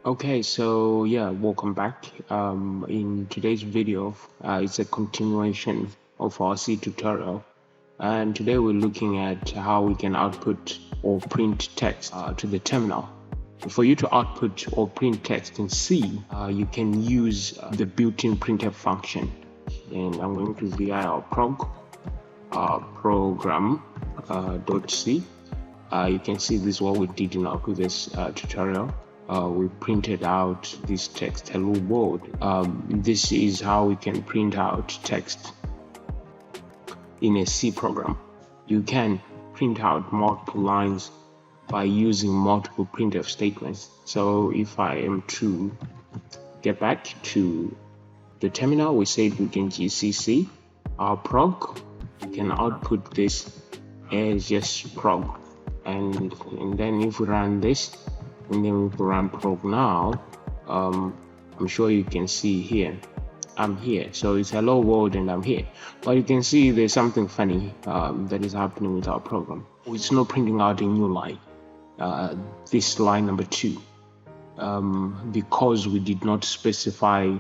Okay, so yeah, welcome back. In today's video, it's a continuation of our C tutorial, and today we're looking at how we can output or print text to the terminal. For you to output or print text in C, you can use the built-in printf function, and I'm going to vi our program .c. You can see this is what we did in our previous tutorial. We printed out this text, hello world. This is how we can print out text in a C program. You can print out multiple lines by using multiple printf statements. So if I am to get back to the terminal, we said we can gcc our prog. We can output this as just prog, and then if we run this, and then we run prog now, I'm sure you can see here I'm here, so it's hello world and I'm here, but you can see there's something funny that is happening with our program. It's not printing out a new line, this line number 2, because we did not specify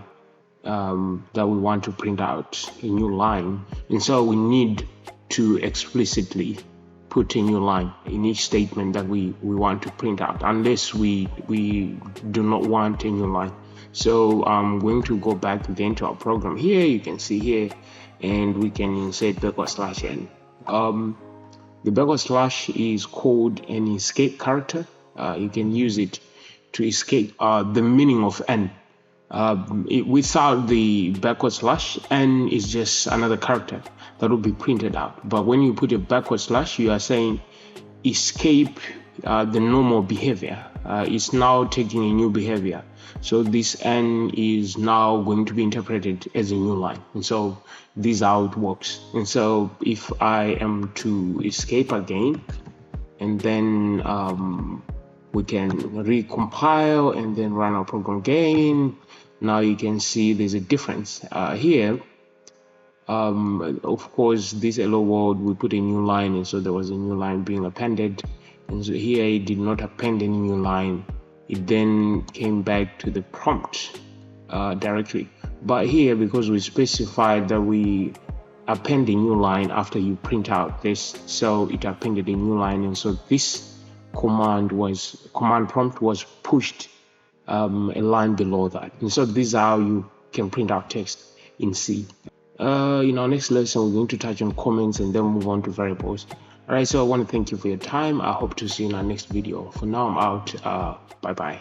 that we want to print out a new line, and so we need to explicitly put a new line in each statement that we want to print out, unless we do not want a new line. So I'm going to go back again to our program. Here you can see here, and we can insert /n. The / is called an escape character. You can use it to escape the meaning of n. Without the / n is just another character that will be printed out, but when you put a / you are saying escape the normal behavior. It's now taking a new behavior, so this n is now going to be interpreted as a new line, and so this is how it works. And so if I am to escape again, and then we can recompile and then run our program again. Now you can see there's a difference here. Of course, this hello world, we put a new line, and so there was a new line being appended, and so here it did not append any new line. It then came back to the prompt directory, but here, because we specified that we append a new line after you print out this, so it appended a new line, and so this command prompt was pushed a line below that, and so this is how you can print out text in C. In our next lesson, we're going to touch on comments and then move on to variables. All right, so I want to thank you for your time. I hope to see you in our next video. For now, I'm out. Bye bye.